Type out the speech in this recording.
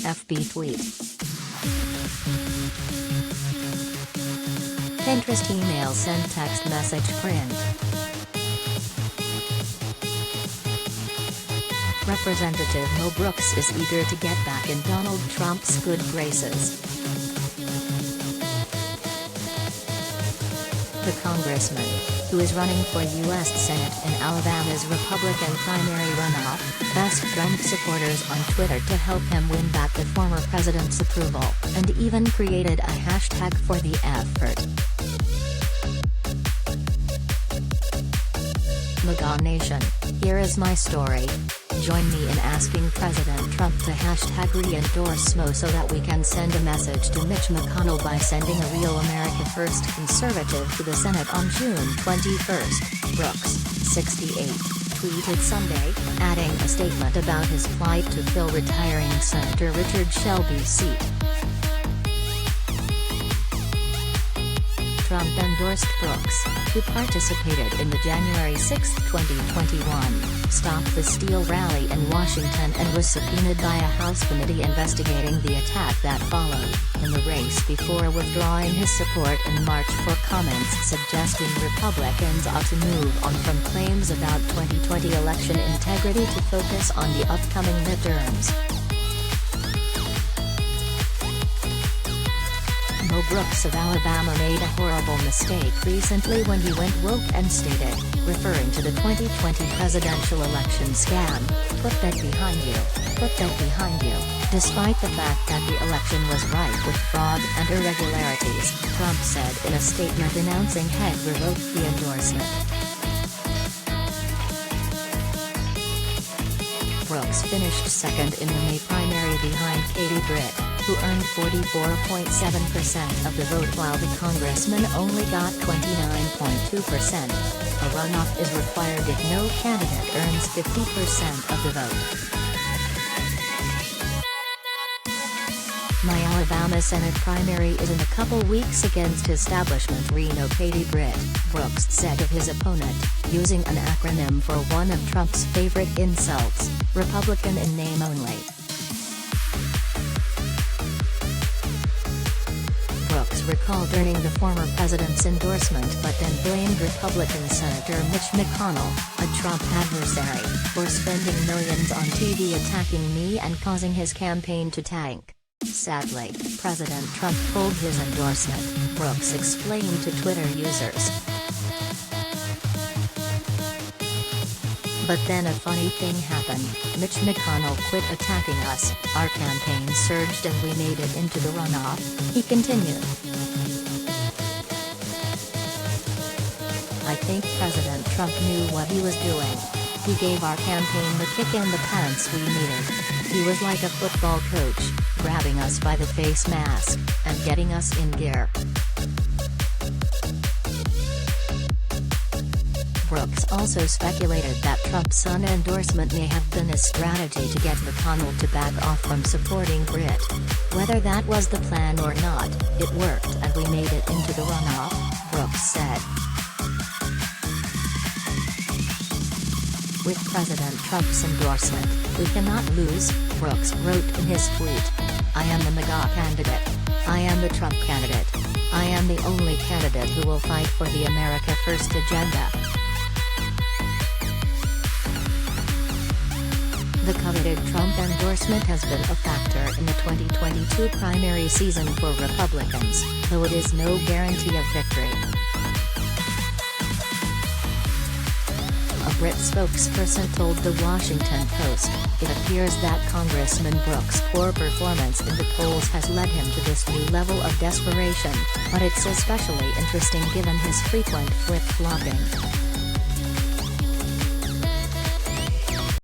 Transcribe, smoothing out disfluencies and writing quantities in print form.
FB tweet. Pinterest email send text message print. Representative Mo Brooks is eager to get back in Donald Trump's good graces. The congressman, who is running for U.S. Senate in Alabama's Republican primary runoff, asked Trump supporters on Twitter to help him win back the former president's approval, and even created a hashtag for the effort. MAGA Nation, here is my story. Join me in asking President Trump to hashtag re-endorse Mo so that we can send a message to Mitch McConnell by sending a real America First conservative to the Senate on June 21. Brooks, 68, tweeted Sunday, adding a statement about his plight to fill retiring Senator Richard Shelby's seat. Trump endorsed Brooks, who participated in the January 6, 2021, Stop the Steal rally in Washington and was subpoenaed by a House committee investigating the attack that followed, in the race before withdrawing his support in March for comments suggesting Republicans ought to move on from claims about 2020 election integrity to focus on the upcoming midterms. Mo Brooks of Alabama made a horrible mistake recently when he went woke and stated, referring to the 2020 presidential election scam, "Put that behind you, put that behind you." Despite the fact that the election was rife with fraud and irregularities, Trump said in a statement announcing he'd revoked the endorsement. Brooks finished second in the May primary behind Katie Britt, who earned 44.7% of the vote while the congressman only got 29.2%. A runoff is required if no candidate earns 50% of the vote. My Alabama Senate primary is in a couple weeks against establishment Reno Katie Britt, Brooks said of his opponent, using an acronym for one of Trump's favorite insults, Republican in name only. Brooks recalled earning the former president's endorsement but then blamed Republican Senator Mitch McConnell, a Trump adversary, for spending millions on TV attacking me and causing his campaign to tank. Sadly, President Trump pulled his endorsement, Brooks explained to Twitter users. But then a funny thing happened. Mitch McConnell quit attacking us, our campaign surged and we made it into the runoff, he continued. I think President Trump knew what he was doing. He gave our campaign the kick in the pants we needed. He was like a football coach, grabbing us by the face mask, and getting us in gear. Brooks also speculated that Trump's endorsement may have been a strategy to get McConnell to back off from supporting Britt. Whether that was the plan or not, it worked and we made it into the runoff, Brooks said. With President Trump's endorsement, we cannot lose, Brooks wrote in his tweet. I am the MAGA candidate. I am the Trump candidate. I am the only candidate who will fight for the America First agenda. The coveted Trump endorsement has been a factor in the 2022 primary season for Republicans, though it is no guarantee of victory. A Brit spokesperson told The Washington Post, it appears that Congressman Brooks' poor performance in the polls has led him to this new level of desperation, but it's especially interesting given his frequent flip-flopping.